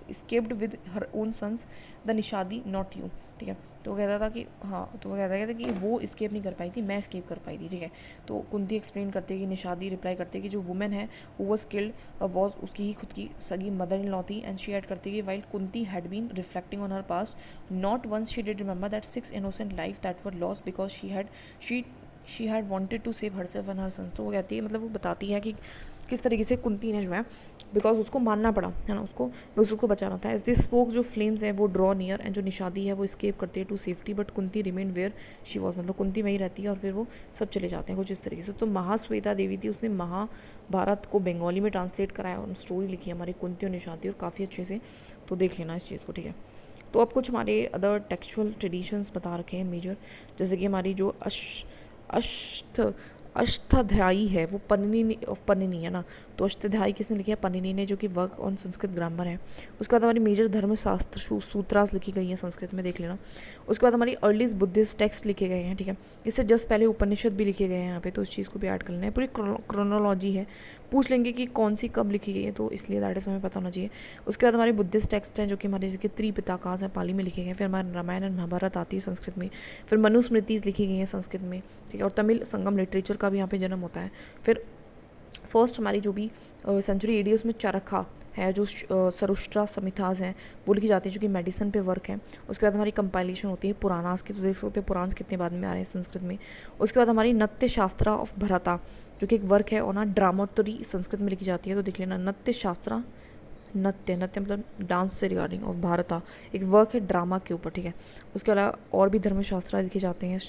escaped with her own sons the Nishadi not you, ठीक है। तो वो कहता था कि हाँ, तो वो कहता था कि वो escape नहीं कर पाई थी, मैं escape कर पाई थी, ठीक है। तो कुंती एक्सप्लेन करती है कि निशादी रिप्लाई करती है कि जो वुमेन है वो वॉज किल्ड वॉज उसकी ही खुद की सगी मदर इन लॉ थी। एंड शी ऐड करती है कि while Kunti had been reflecting on her past not once she did remember that 6 innocent life that were lost because she had wanted to save herself and her son. तो वो कहती है, मतलब वो बताती है कि किस तरीके से कुंती ने जो है, बिकॉज उसको मानना पड़ा है ना, उसको बचाना था। एज दिस स्पोक, जो फ्लेम्स है वो ड्रॉ नियर, एंड जो निशादी है वो स्केप करती है to safety, but Kunti remain where she was, मतलब कुंती वहीं रहती है और फिर वो सब चले जाते हैं कुछ इस तरीके से। तो महाश्वेता देवी थी, उसने महाभारत को बंगाली में ट्रांसलेट कराया और स्टोरी लिखी है हमारी कुंती और निशादी, और काफ़ी अच्छे से, तो देख लेना इस चीज़ को, ठीक है। तो अब कुछ हमारे अदर टेक्सचुअल ट्रेडिशंस बता रखे हैं मेजर, जैसे कि हमारी जो अष्ट अष्टाध्यायी है वो पन्निनी है ना। तो अष्टाध्यायी किसने लिखी है? पन्निनी ने, जो कि वर्क ऑन संस्कृत ग्रामर है। उसके बाद हमारी मेजर धर्मशास्त्र सूत्रास लिखी गई हैं संस्कृत में, देख लेना। उसके बाद हमारी अर्लीस्ट बुद्धिस्ट टेक्स्ट लिखे गए हैं, ठीक है। इससे जस्ट पहले उपनिषद भी लिखे गए हैं यहाँ पे, तो इस चीज़ को भी ऐड कर लेना है। पूरी क्रोनोलॉजी है, पूछ लेंगे कि कौन सी कब लिखी गई है, तो इसलिए दैट इज़ हमें पता होना चाहिए। उसके बाद हमारे बुद्धिस्ट टेक्स्ट हैं जो कि हमारे जैसे त्रिपिटकास हैं, पाली में लिखे गए हैं। फिर हमारे रामायण एंड महाभारत आती है संस्कृत में। फिर मनुस्मृतिज लिखी गई हैं संस्कृत में, ठीक है। और तमिल संगम लिटरेचर का भी यहाँ पे जन्म होता है। फिर फर्स्ट हमारी जो भी सेंचुरी एडी उसमें चरखा है, जो सरुष्ट्रा समिताज हैं वो लिखी जाती है, जो कि मेडिसिन पे वर्क है। उसके बाद हमारी कंपाइलेशन होती है पुराणास की, तो देख सकते हैं पुराण कितने बाद में आ रहे हैं संस्कृत में। उसके बाद हमारी नत्य शास्त्रा ऑफ भरता, जो कि एक वर्क है, और ना ड्रामोत्तरी संस्कृत में लिखी जाती है, तो देख लेना। नत्य शास्त्रा, नृत्य मतलब डांस से रिगार्डिंग, ऑफ भारता, एक वर्क है ड्रामा के ऊपर, ठीक है। उसके अलावा और भी धर्मशास्त्र लिखे जाते हैं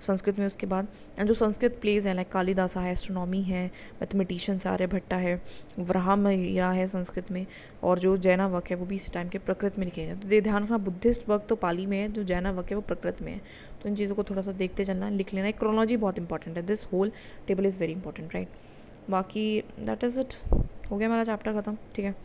संस्कृत में। उसके बाद जो संस्कृत प्लेज हैं, लाइक कालिदासा है, एस्ट्रोनॉमी है, मैथमेटिशियंस आर्यभट्टा है, व्राह्मया है संस्कृत में, और जो जैना वर्क है वो भी इसी टाइम के प्रकृत में लिखे हैं। तो ध्यान रखना, बुद्धिस्ट वर्क तो पाली में है, जो जैना वर्क है वो प्रकृत में है। तो इन चीज़ों को थोड़ा सा देखते चलना, लिख लेना। क्रोनोलॉजी बहुत इंपॉर्टेंट है, this whole table is very important, right. बाकी दैट इज़ इट, हो गया हमारा चैप्टर ख़त्म, ठीक है।